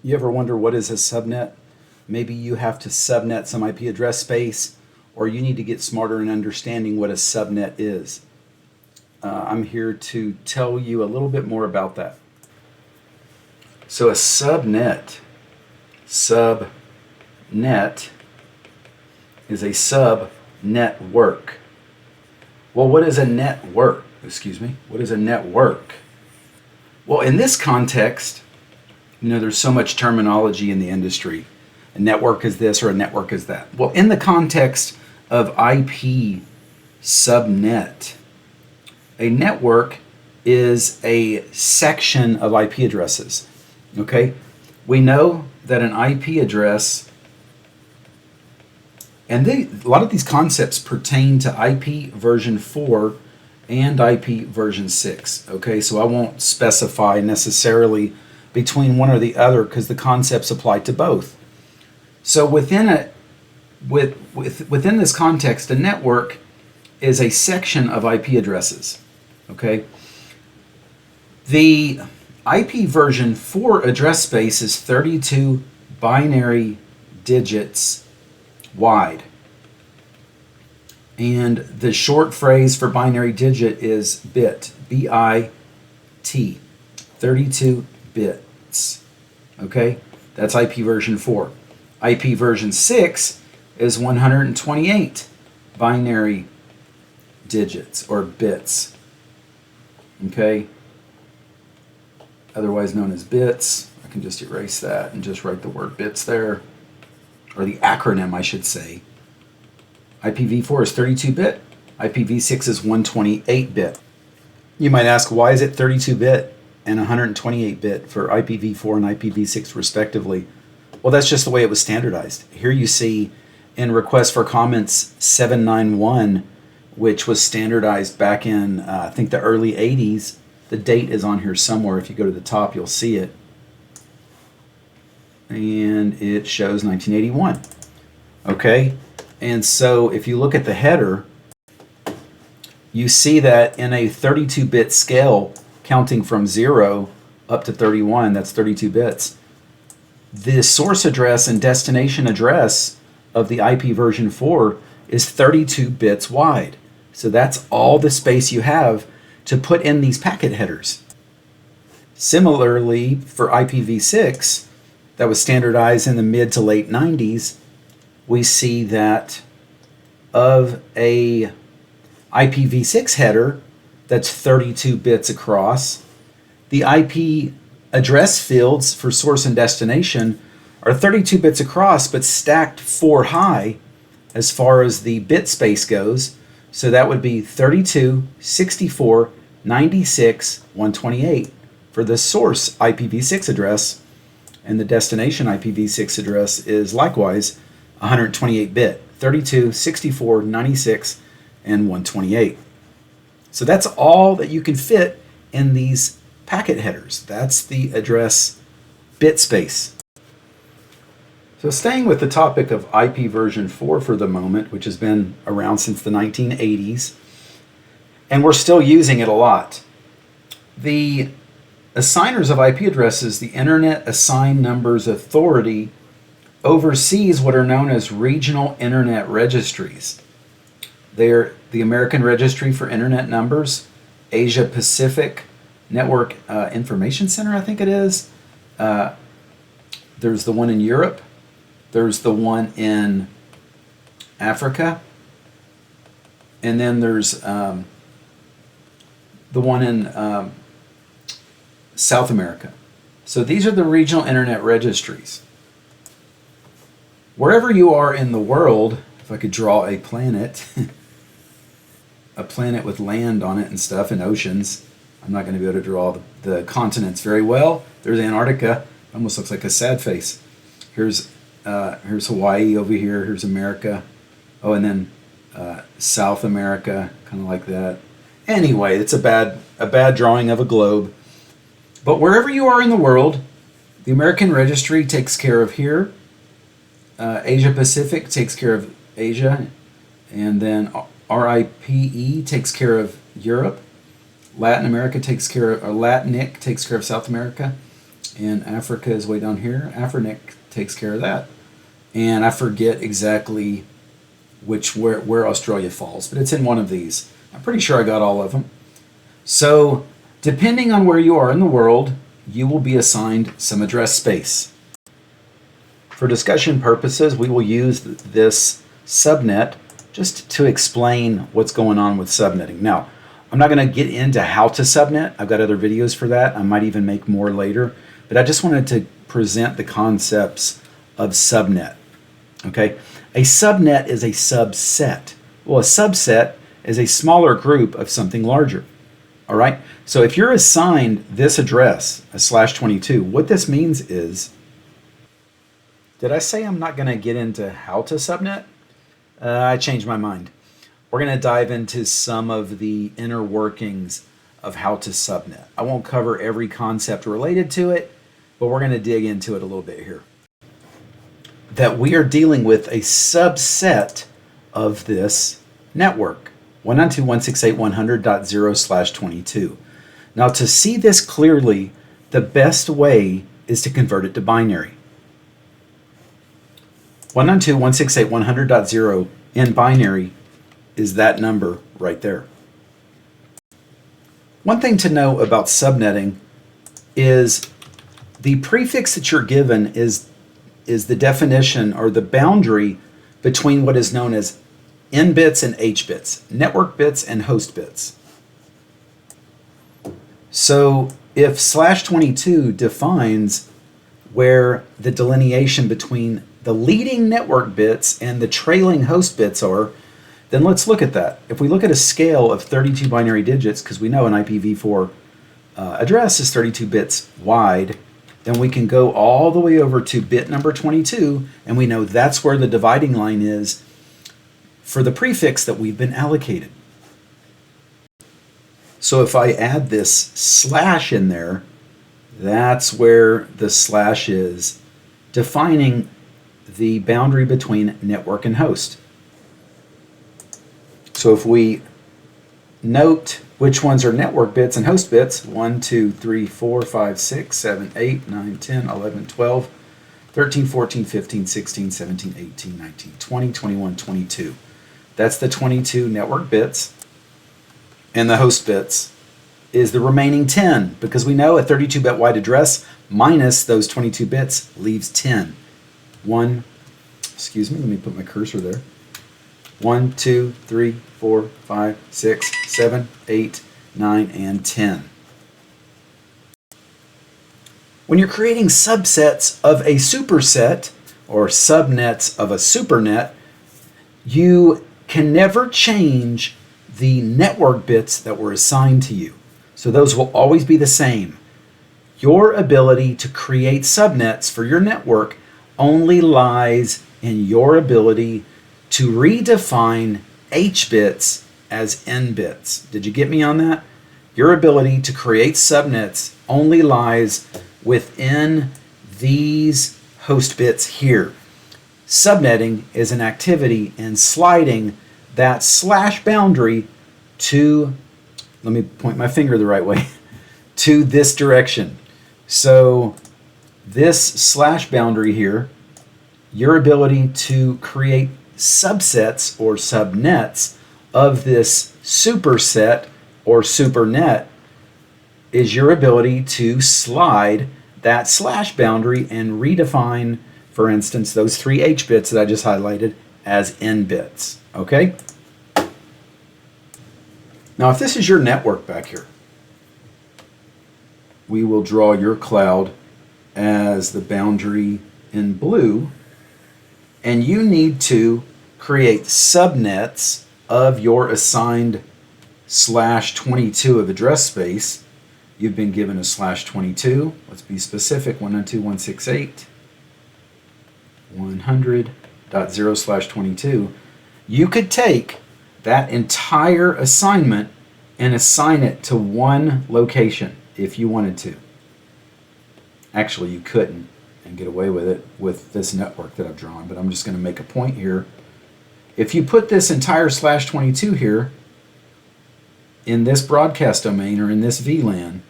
You ever wonder what is a subnet? Maybe you have to subnet some IP address space, or you need to get smarter in understanding what a subnet is. I'm here to tell you a little bit more about that. So a subnet is a sub-network. Well, what is a network? Excuse me. What is a network? Well, in this context, there's so much terminology in the industry. A network is this or a network is that. Well, in the context of IP subnet, a network is a section of IP addresses. Okay? We know that an IP address, and a lot of these concepts pertain to IP version 4 and IP version 6. Okay, so I won't specify necessarily between one or the other because the concepts apply to both. So within this context, a network is a section of IP addresses. Okay, the IP version 4 address space is 32 binary digits wide. And the short phrase for binary digit is bit, B-I-T, 32 bits. Okay, that's IP version 4. IP version 6 is 128 binary digits or bits. Okay, otherwise known as bits. I can just erase that and just write the word bits there, or the acronym, I should say. IPv4 is 32-bit. IPv6 is 128-bit. You might ask, why is it 32-bit and 128-bit for IPv4 and IPv6 respectively? Well, that's just the way it was standardized. Here you see in Request for Comments 791, which was standardized back in, I think, the early 80s. The date is on here somewhere. If you go to the top, you'll see it. And it shows 1981. Okay? And so if you look at the header, you see that in a 32-bit scale, counting from 0 up to 31, that's 32 bits, the source address and destination address of the IP version 4 is 32 bits wide. So that's all the space you have to put in these packet headers. Similarly, for IPv6, that was standardized in the mid to late 90s, we see that of a IPv6 header that's 32 bits across, the IP address fields for source and destination are 32 bits across but stacked 4 high as far as the bit space goes. So that would be 32, 64, 96, 128 for the source IPv6 address, and the destination IPv6 address is likewise 128-bit, 32, 64, 96, and 128. So that's all that you can fit in these packet headers. That's the address bit space. So staying with the topic of IP version 4 for the moment, which has been around since the 1980s, and we're still using it a lot. The assigners of IP addresses, the Internet Assigned Numbers Authority, oversees what are known as regional Internet registries. They're the American Registry for Internet Numbers, Asia Pacific Network Information Center, I think it is. There's the one in Europe. There's the one in Africa. And then there's the one in South America. So these are the regional Internet registries. Wherever you are in the world, if I could draw a planet, a planet with land on it and stuff and oceans. I'm not going to be able to draw the continents very well. There's Antarctica. Almost looks like a sad face. Here's Hawaii over here. Here's America. Oh, and then South America, kind of like that. Anyway, it's a bad drawing of a globe. But wherever you are in the world, the American Registry takes care of here. Asia Pacific takes care of Asia, and then RIPE takes care of Europe. Latin America takes care of, or LATNIC takes care of South America, And Africa is way down here. Afrinic takes care of that. And I forget exactly where Australia falls, but it's in one of these. I'm pretty sure I got all of them. So depending on where you are in the world, you will be assigned some address space. For discussion purposes, we will use this subnet just to explain what's going on with subnetting. Now, I'm not going to get into how to subnet. I've got other videos for that. I might even make more later, but I just wanted to present the concepts of subnet. Okay, a subnet is a subset. Well, a subset is a smaller group of something larger. All right, so if you're assigned this address, a /22, what this means is, did I say I'm not going to get into how to subnet? I changed my mind. We're going to dive into some of the inner workings of how to subnet. I won't cover every concept related to it, but we're going to dig into it a little bit here. That we are dealing with a subset of this network, 192.168.100.0/22. Now, to see this clearly, the best way is to convert it to binary. 192.168.100.0 in binary is that number right there. One thing to know about subnetting is the prefix that you're given is the definition or the boundary between what is known as N bits and H bits, network bits and host bits. So if /22 defines where the delineation between the leading network bits and the trailing host bits are, then let's look at that. If we look at a scale of 32 binary digits, because we know an IPv4 address is 32 bits wide, then we can go all the way over to bit number 22, and we know that's where the dividing line is for the prefix that we've been allocated. So if I add this slash in there, that's where the slash is defining the boundary between network and host. So if we note which ones are network bits and host bits, 1, 2, 3, 4, 5, 6, 7, 8, 9, 10, 11, 12, 13, 14, 15, 16, 17, 18, 19, 20, 21, 22. That's the 22 network bits. And the host bits is the remaining 10, because we know a 32-bit wide address minus those 22 bits leaves 10. Excuse me, let me put my cursor there. 1, 2, 3, 4, 5, 6, 7, 8, 9, and 10. When you're creating subsets of a superset or subnets of a supernet, you can never change the network bits that were assigned to you. So those will always be the same. Your ability to create subnets for your network only lies in your ability to redefine H bits as N bits. Did you get me on that? Your ability to create subnets only lies within these host bits here. Subnetting is an activity in sliding that slash boundary to, let me point my finger the right way, to this direction. So this slash boundary here, your ability to create subsets or subnets of this superset or supernet is your ability to slide that slash boundary and redefine, for instance, those 3 H bits that I just highlighted as N bits. Okay? Now, if this is your network back here, we will draw your cloud as the boundary in blue, and you need to create subnets of your assigned /22 of address space. You've been given a /22. Let's be specific, 192.168.100.0/22. You could take that entire assignment and assign it to one location if you wanted to. Actually, you couldn't and get away with it with this network that I've drawn, but I'm just going to make a point here. If you put this entire /22 here in this broadcast domain or in this VLAN,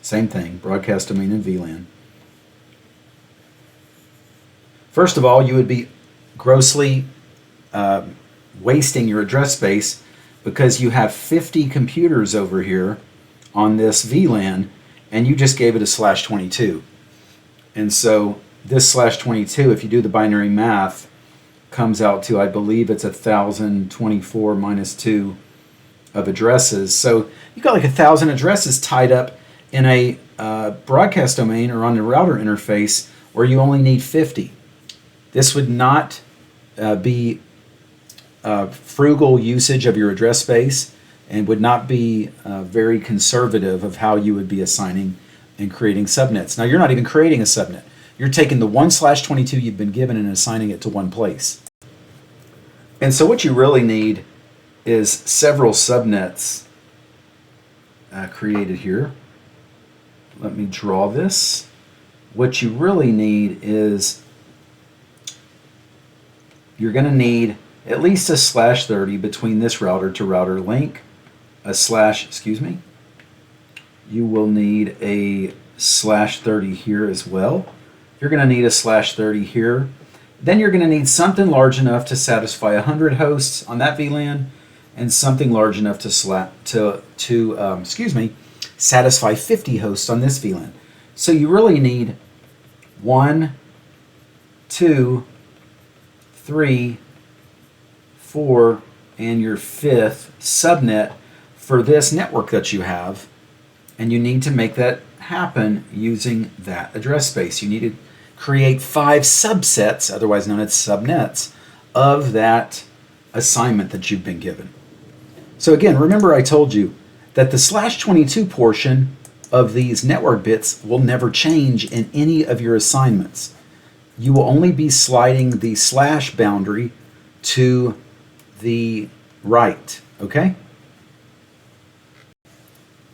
Same thing, broadcast domain and VLAN. First of all, you would be grossly wasting your address space because you have 50 computers over here on this VLAN and you just gave it a /22. And so this /22, if you do the binary math, comes out to, I believe it's 1,024 minus 2 of addresses. So you got like 1,000 addresses tied up in a broadcast domain or on the router interface where you only need 50. This would not be frugal usage of your address space and would not be very conservative of how you would be assigning and creating subnets. Now, you're not even creating a subnet. You're taking the 1/22 you've been given and assigning it to one place. And so what you really need is several subnets created here. Let me draw this. What you really need is you're going to need at least a /30 between this router to router link, you will need a /30 here as well. You're going to need a /30 here. Then you're going to need something large enough to satisfy 100 hosts on that VLAN and something large enough to satisfy 50 hosts on this VLAN. So you really need 1, 2, 3, 4, and your 5th subnet for this network that you have, and you need to make that happen using that address space. You need to create 5 subsets, otherwise known as subnets, of that assignment that you've been given. So again, remember I told you that the /22 portion of these network bits will never change in any of your assignments. You will only be sliding the / boundary to the right, okay?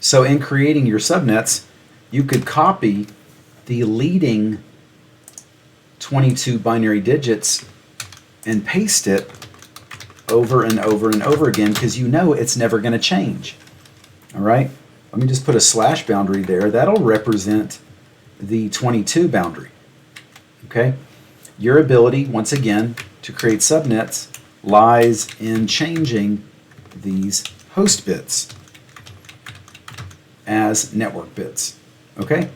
So in creating your subnets, you could copy the leading 22 binary digits and paste it over and over and over again because you know it's never going to change. All right? Let me just put a / boundary there. That'll represent the 22 boundary. Okay? Your ability, once again, to create subnets lies in changing these host bits as network bits. Okay?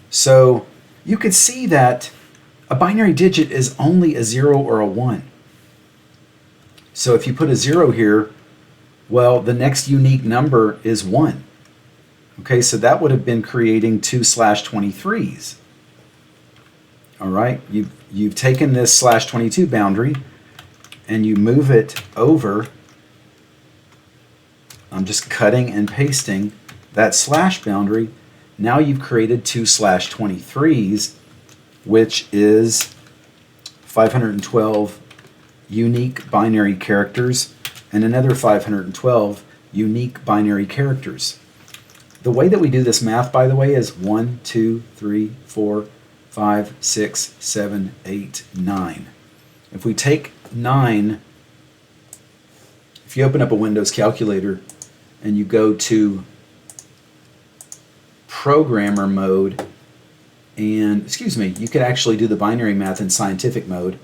So you could see that a binary digit is only a 0 or a 1. So if you put a 0 here, well, the next unique number is 1. Okay, so that would have been creating 2 /23s. All right, you've taken this /22 boundary and you move it over. I'm just cutting and pasting that / boundary. Now you've created 2 /23s, which is 512 unique binary characters and another 512 unique binary characters. The way that we do this math, by the way, is 1, 2, 3, 4, 5, 6, 7, 8, 9. If we take 9, if you open up a Windows calculator and you go to programmer mode, and you could actually do the binary math in scientific mode.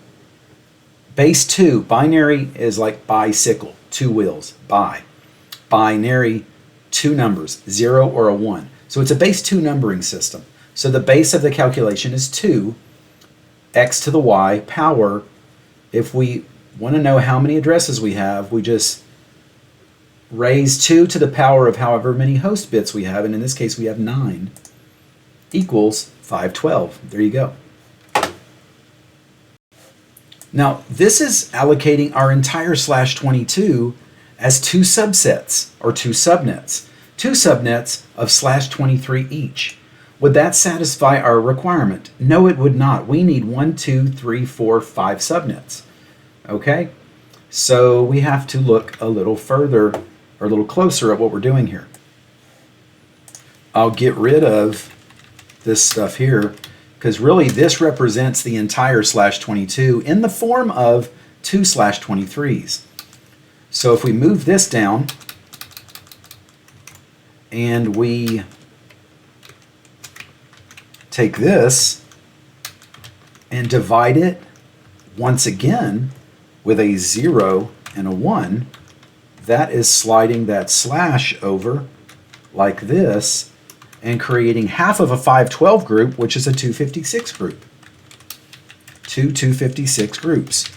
Base 2, binary is like bicycle, 2 wheels, binary, 2 numbers, 0 or a 1. So it's a base 2 numbering system. So the base of the calculation is 2, x to the y, power. If we want to know how many addresses we have, we just raise 2 to the power of however many host bits we have, and in this case we have 9, equals 512. There you go. Now, this is allocating our entire /22 as 2 subsets, or 2 subnets. 2 subnets of /23 each. Would that satisfy our requirement? No, it would not. We need 1, 2, 3, 4, 5 subnets. Okay? So we have to look a little further, or a little closer at what we're doing here. I'll get rid of this stuff here, because really this represents the entire /22 in the form of 2 /23s. So if we move this down and we take this and divide it once again with a 0 and a 1. That is sliding that slash over like this and creating half of a 512 group, which is a 256 group. Two 256 groups.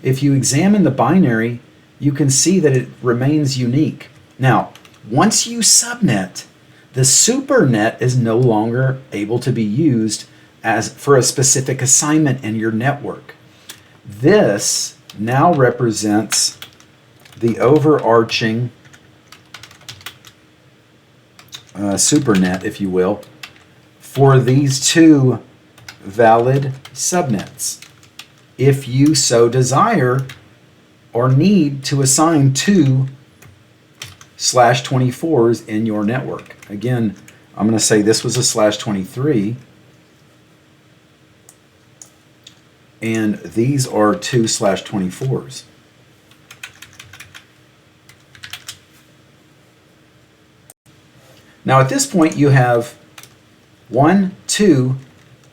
If you examine the binary, you can see that it remains unique. Now, once you subnet, the supernet is no longer able to be used as for a specific assignment in your network. This now represents the overarching supernet, if you will, for these two valid subnets. If you so desire or need to assign two /24s in your network. Again, I'm going to say this was a /23, and these are two /24s. Now at this point you have 1, 2,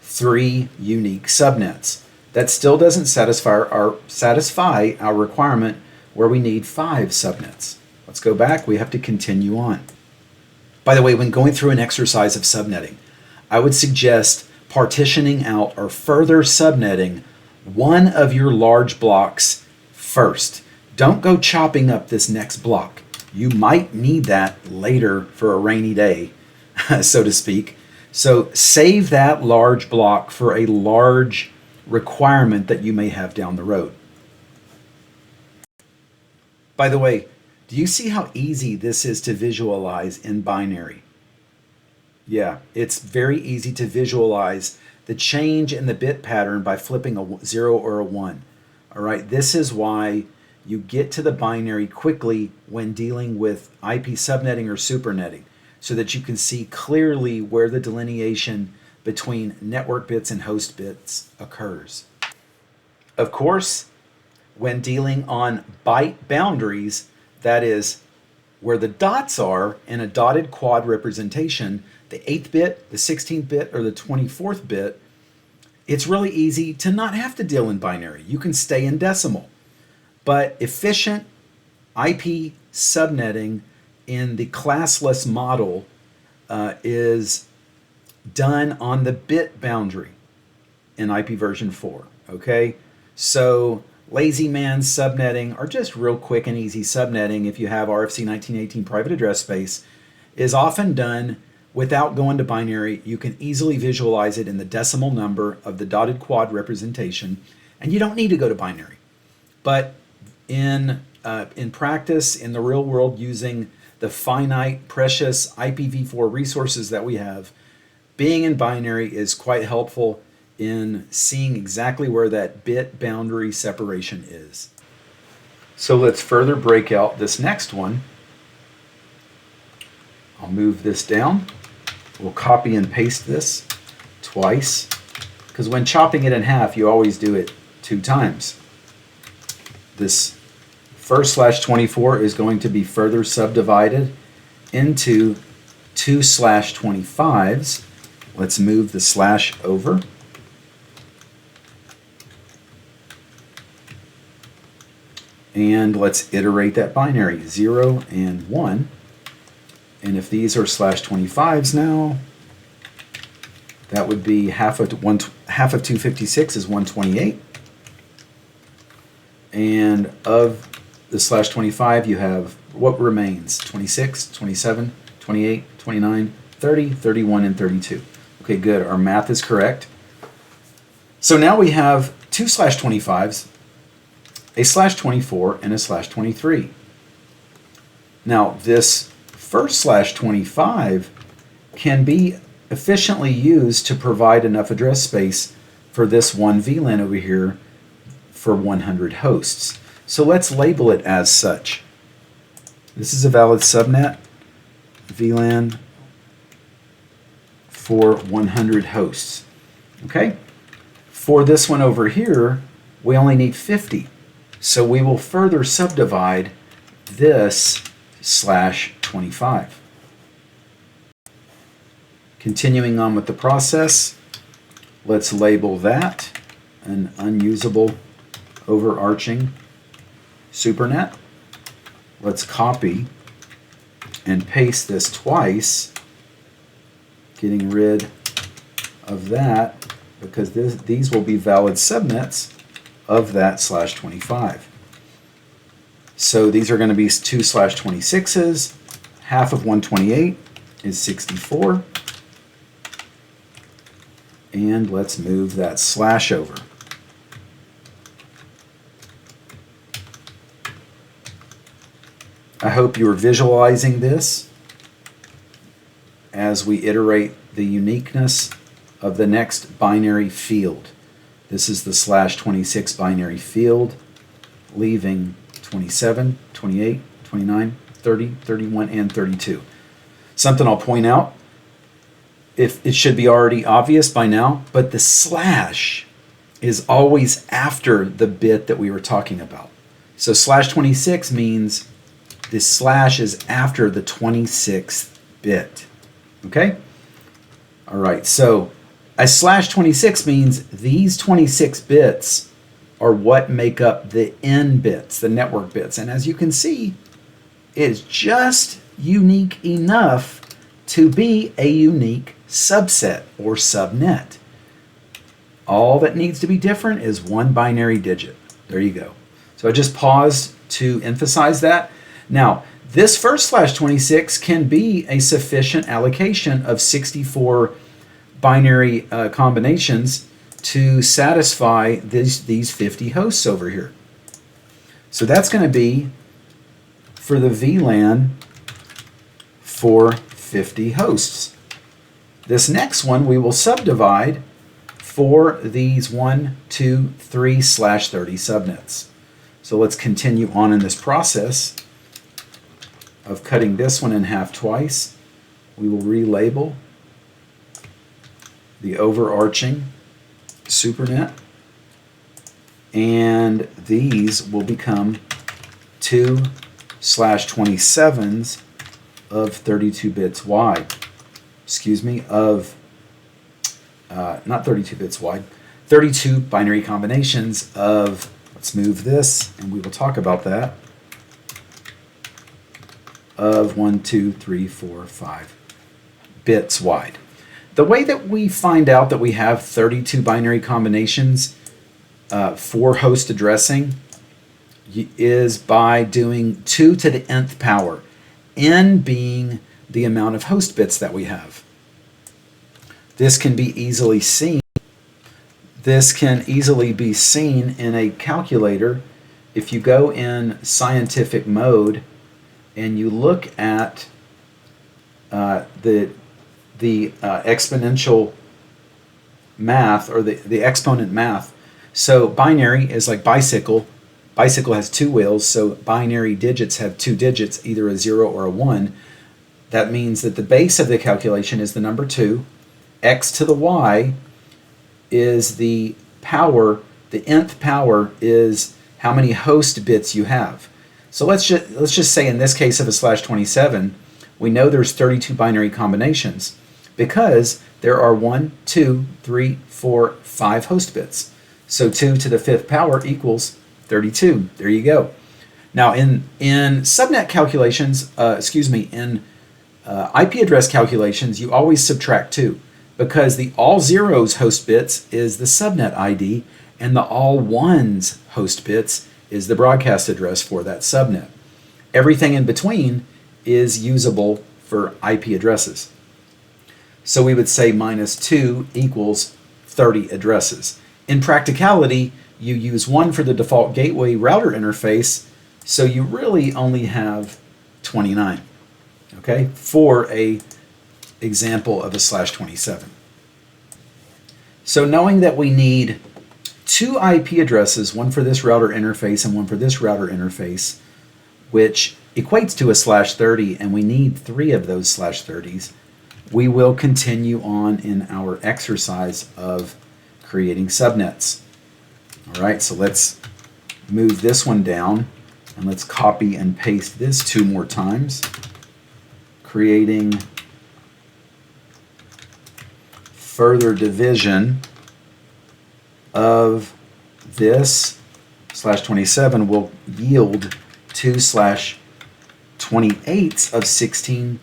3 unique subnets. That still doesn't satisfy our requirement where we need 5 subnets. Let's go back. We have to continue on. By the way, when going through an exercise of subnetting, I would suggest partitioning out or further subnetting one of your large blocks first. Don't go chopping up this next block. You might need that later for a rainy day, so to speak. So save that large block for a large requirement that you may have down the road. By the way, do you see how easy this is to visualize in binary? Yeah, it's very easy to visualize the change in the bit pattern by flipping a 0 or a 1. All right, this is why you get to the binary quickly when dealing with IP subnetting or supernetting, so that you can see clearly where the delineation between network bits and host bits occurs. Of course, when dealing on byte boundaries, that is where the dots are in a dotted quad representation, the 8th bit, the 16th bit, or the 24th bit, it's really easy to not have to deal in binary. You can stay in decimal. But efficient IP subnetting in the classless model is done on the bit boundary in IP version 4. Okay, so lazy man subnetting, or just real quick and easy subnetting, if you have RFC 1918 private address space, is often done without going to binary. You can easily visualize it in the decimal number of the dotted quad representation, and you don't need to go to binary. But in practice, in the real world, using the finite, precious IPv4 resources that we have, being in binary is quite helpful in seeing exactly where that bit boundary separation is. So let's further break out this next one. I'll move this down. We'll copy and paste this twice, because when chopping it in half, you always do it 2 times. This first /24 is going to be further subdivided into 2 /25s. Let's move the slash over. And let's iterate that binary, 0 and 1. And if these are /25s now, that would be half of 256 is 128. And of the /25, you have what remains? 26, 27, 28, 29, 30, 31, and 32. Okay, good. Our math is correct. So now we have 2 /25s, a /24, and a /23. Now, this first /25 can be efficiently used to provide enough address space for this one VLAN over here for 100 hosts. So let's label it as such. This is a valid subnet VLAN for 100 hosts. Okay? For this one over here, we only need 50. So we will further subdivide this /25. Continuing on with the process, Let's label that an unusable overarching supernet. Let's copy and paste this twice, getting rid of that because these will be valid subnets of that /25. So these are going to be 2 /26s. Half of 128 is 64. And let's move that slash over. I hope you are visualizing this as we iterate the uniqueness of the next binary field. This is the /26 binary field, leaving 27, 28, 29, 30, 31, and 32. Something I'll point out, if it should be already obvious by now, but the slash is always after the bit that we were talking about. So /26 means this slash is after the 26th bit. Okay? All right, so a /26 means these 26 bits are what make up the N bits, the network bits. And as you can see, it's just unique enough to be a unique subset or subnet. All that needs to be different is one binary digit. There you go. So I just paused to emphasize that. Now, this first /26 can be a sufficient allocation of 64 binary combinations to satisfy these 50 hosts over here. So that's going to be for the VLAN for 50 hosts. This next one we will subdivide for these 1, 2, 3 /30 subnets. So let's continue on in this process of cutting this one in half twice. We will relabel the overarching supernet, and these will become 2 /27s of 32 bits wide. Excuse me, of not 32 bits wide, 32 binary combinations of, let's move this and we will talk about that, of 1, 2, 3, 4, 5 bits wide. The way that we find out that we have 32 binary combinations for host addressing is by doing 2 to the nth power, n being the amount of host bits that we have. This can be easily seen. This can easily be seen in a calculator. If you go in scientific mode and you look at the exponential math, or the exponent math. So binary is like bicycle. Bicycle has 2 wheels, so binary digits have 2 digits, either a 0 or a 1. That means that the base of the calculation is the number 2. X to the y is the power, the nth power is how many host bits you have. So let's just say in this case of a /27, we know there's 32 binary combinations because there are 1, 2, 3, 4, 5 host bits. So 2 to the 5th power equals 32. There you go. Now in subnet calculations, in IP address calculations, you always subtract 2 because the all zeros host bits is the subnet ID and the all ones host bits is the broadcast address for that subnet. Everything in between is usable for IP addresses. So we would say -2 equals 30 addresses. In practicality, you use 1 for the default gateway router interface, so you really only have 29, okay, for a example of a /27. So knowing that we need 2 IP addresses, 1 for this router interface and 1 for this router interface, which equates to a /30, and we need 3 of those /30s, we will continue on in our exercise of creating subnets. All right, so let's move this one down and let's copy and paste this 2 more times, creating further division of this slash 27 will yield 2 slash 28 of 16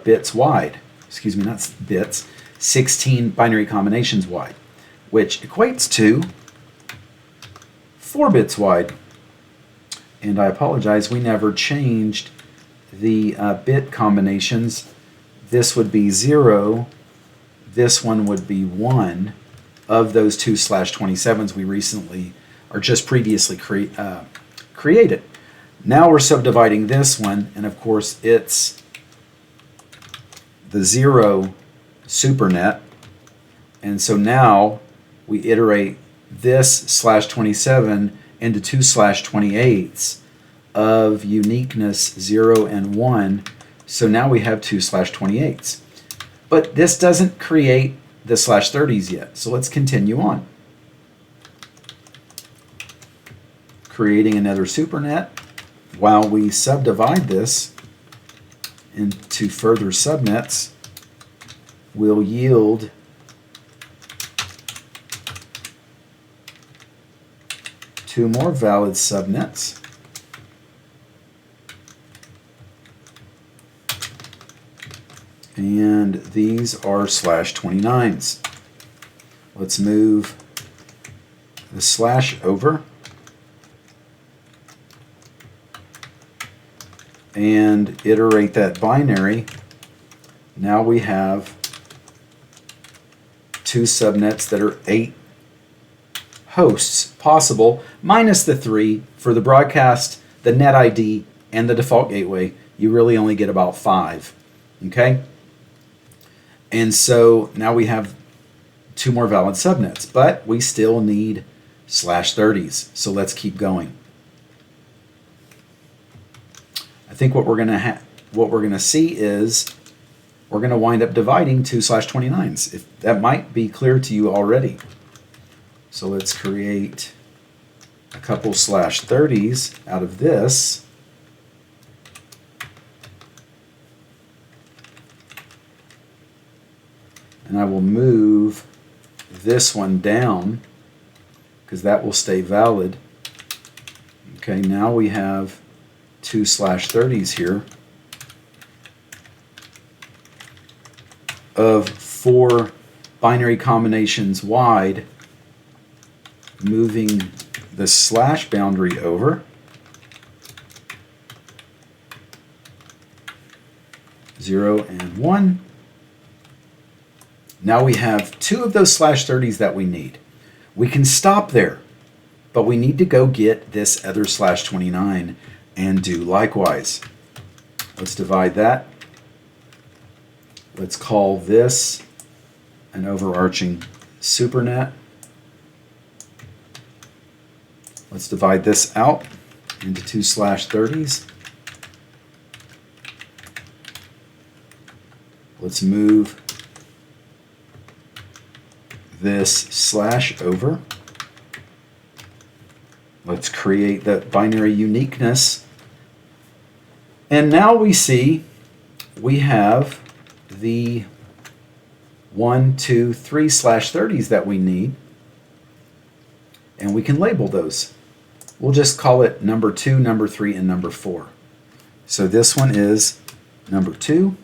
bits wide. Excuse me, not bits, 16 binary combinations wide, which equates to 4 bits wide. And I apologize, we never changed the bit combinations. This would be 0, this one would be 1 of those 2 slash 27s we recently or just previously created. Now we're subdividing this one, and of course it's the 0 supernet, and so now we iterate this slash 27 into 2 slash 28s of uniqueness 0 and 1, so now we have 2 slash 28s. But this doesn't create the slash 30s yet, so let's continue on. Creating another supernet while we subdivide this into further subnets will yield two more valid subnets. And these are slash 29s. Let's move the slash over and iterate that binary. Now we have 2 subnets that are 8 hosts possible, minus the 3 for the broadcast, the net ID, and the default gateway. You really only get about 5. Okay? And so now we have 2 more valid subnets, but we still need slash 30s. So let's keep going. I think what we're gonna see is we're gonna wind up dividing 2 slash 29s. If that might be clear to you already. So let's create a couple slash 30s out of this. And I will move this one down because that will stay valid. Okay, now we have 2 slash 30s here of 4 binary combinations wide, moving the slash boundary over. 0 and 1. Now we have 2 of those slash 30s that we need. We can stop there, but we need to go get this other slash 29 and do likewise. Let's divide that. Let's call this an overarching supernet. Let's divide this out into 2 slash 30s. Let's move this slash over. Let's create that binary uniqueness. And now we see we have the 1, 2, 3 slash 30s that we need. And we can label those. We'll just call it number 2, number 3, and number 4. So this one is number 2,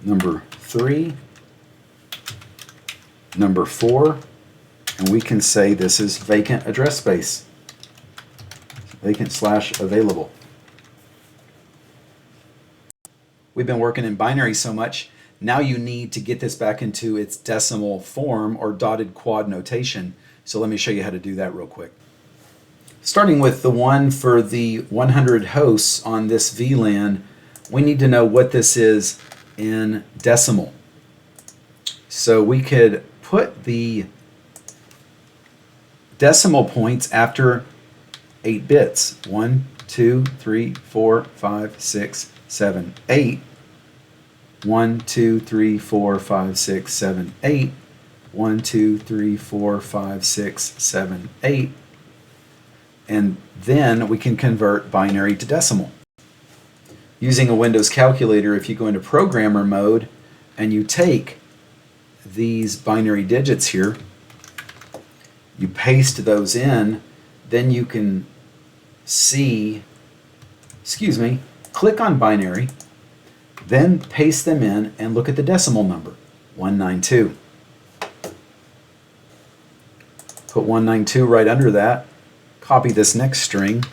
number 3, number 4, and we can say this is vacant address space, vacant slash available. We've been working in binary so much, now you need to get this back into its decimal form or dotted quad notation. So let me show you how to do that real quick. Starting with the one for the 100 hosts on this VLAN, we need to know what this is in decimal. So we could put the decimal points after 8 bits. 1, 2, 3, 4, 5, 6, 7, 8. 1, 2, 3, 4, 5, 6, 7, 8. 1, 2, 3, 4, 5, 6, 7, 8. And then we can convert binary to decimal. Using a Windows calculator, if you go into programmer mode and you take these binary digits here, you paste those in, then you can see, click on binary, then paste them in and look at the decimal number, 192. Put 192 right under that, copy this next string,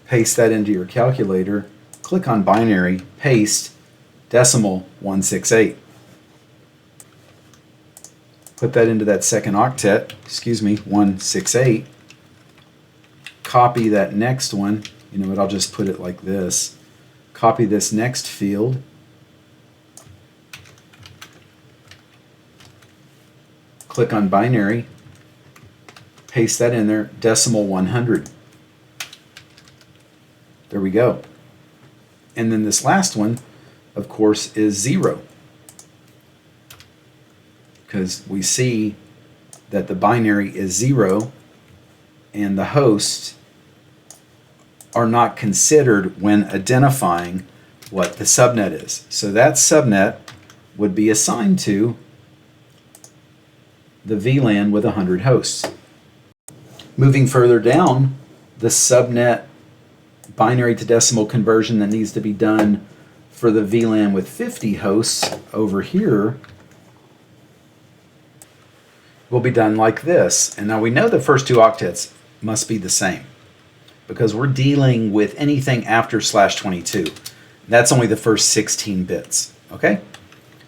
paste that into your calculator, click on binary, paste, decimal 168. Put that into that second octet, 168. Copy that next one, you know what, I'll just put it like this. Copy this next field. Click on binary, paste that in there, decimal 100. There we go. And then this last one, of course, is 0. Because we see that the binary is 0 and the hosts are not considered when identifying what the subnet is. So that subnet would be assigned to the VLAN with 100 hosts. Moving further down, the subnet binary to decimal conversion that needs to be done for the VLAN with 50 hosts over here will be done like this. And now we know the first two octets must be the same because we're dealing with anything after /22. That's only the first 16 bits, okay?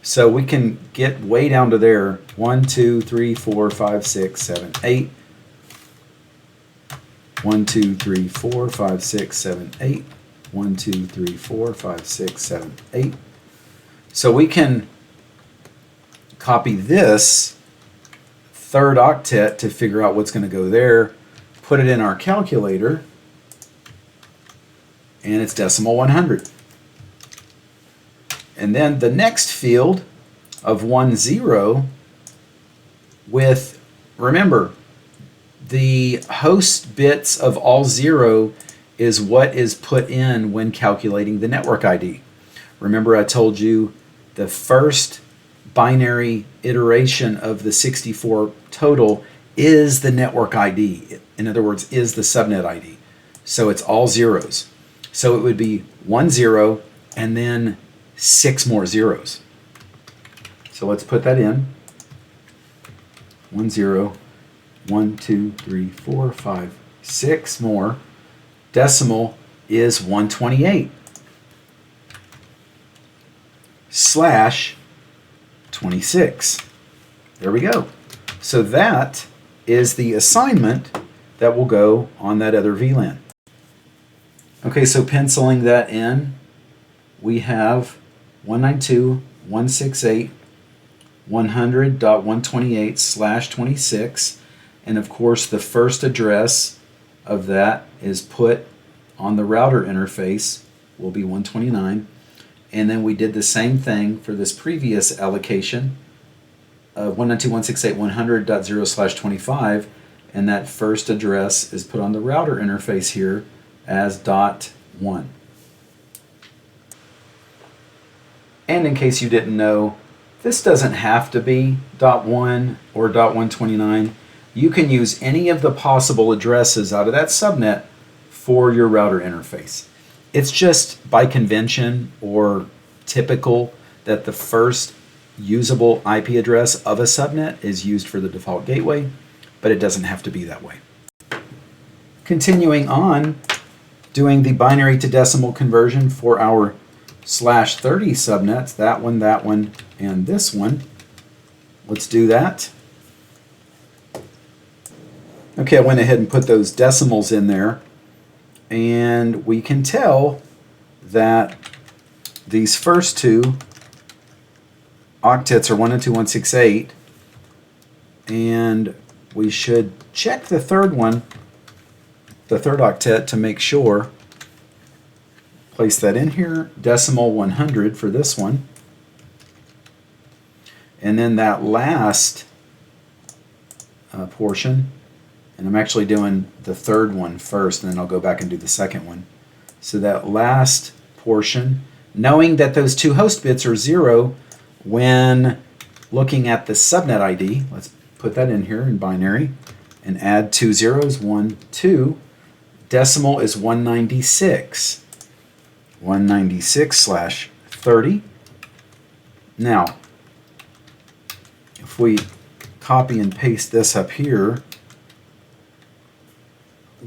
So we can get way down to there, 1, 2, 3, 4, 5, 6, 7, 8. 1, 2, 3, 4, 5, 6, 7, 8. 1, 2, 3, 4, 5, 6, 7, 8. So we can copy this third octet to figure out what's going to go there, put it in our calculator, and it's decimal 100. And then the next field of 10 with, remember, the host bits of all 0 is what is put in when calculating the network ID. Remember I told you the first binary iteration of the 64 total is the network ID. In other words, is the subnet ID. So it's all zeros. So it would be 10 and then 6 more zeros. So let's put that in. 10, 1, 2, 3, 4, 5, 6 more. Decimal is 128 /26. There we go. So that is the assignment that will go on that other VLAN. Okay, so penciling that in, we have 192.168.100.128/26, and of course the first address of that is put on the router interface, will be 129, and then we did the same thing for this previous allocation of 192.168.100.0/25, and that first address is put on the router interface here as .1. And in case you didn't know, this doesn't have to be .1 or .129. You can use any of the possible addresses out of that subnet for your router interface. It's just by convention or typical that the first usable IP address of a subnet is used for the default gateway, but it doesn't have to be that way. Continuing on, doing the binary to decimal conversion for our /30 subnets, that one, and this one. Let's do that. Okay, I went ahead and put those decimals in there, and we can tell that these first two octets are 192.168, and we should check the third one, the third octet, to make sure. Place that in here, decimal 100 for this one. And then that last portion, and I'm actually doing the third one first, and then I'll go back and do the second one. So that last portion, knowing that those two host bits are 0 when looking at the subnet ID, let's put that in here in binary and add 2 zeros, 1, 2. Decimal is 196. 196/30. Now, if we copy and paste this up here,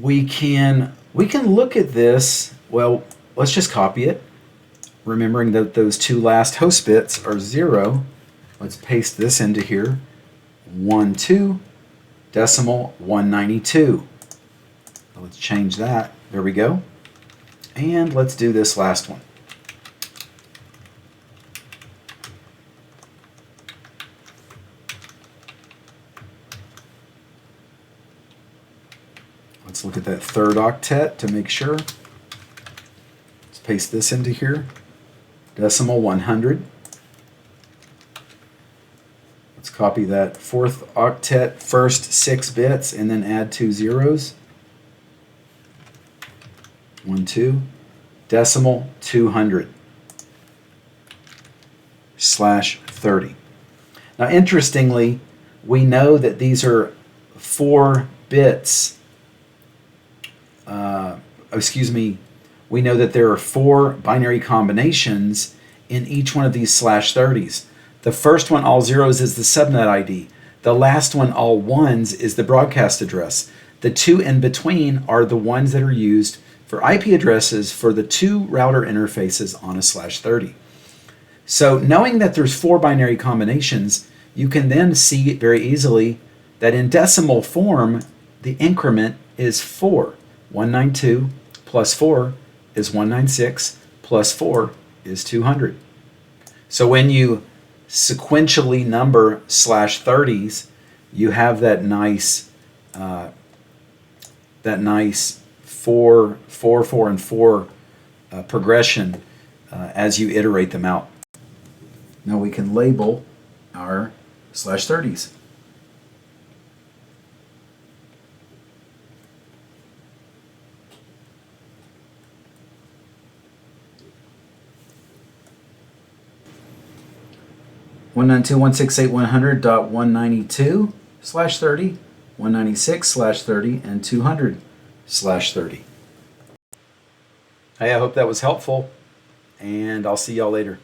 we can look at this. Well, let's just copy it, remembering that those two last host bits are 0. Let's paste this into here. 1, 2, decimal 192. Let's change that. There we go. And let's do this last one. Let's look at that third octet to make sure. Let's paste this into here. Decimal 100. Let's copy that fourth octet, first 6 bits, and then add 2 zeros. 1, 2. Decimal 200/30. Now, interestingly, we know that these are 4 bits. We know that there are 4 binary combinations in each one of these /30s. The first one, all zeros, is the subnet ID. The last one, all ones, is the broadcast address. The 2 in between are the ones that are used for IP addresses for the 2 router interfaces on a /30. So knowing that there's 4 binary combinations, you can then see very easily that in decimal form, the increment is 4. 192 plus 4 is 196 plus 4 is 200. So when you sequentially number /30s, you have that nice 4, 4, 4, and 4 progression as you iterate them out. Now we can label our /30s. (192.168.100.192/30), 196/30, and 200/30. Hey, I hope that was helpful, and I'll see y'all later.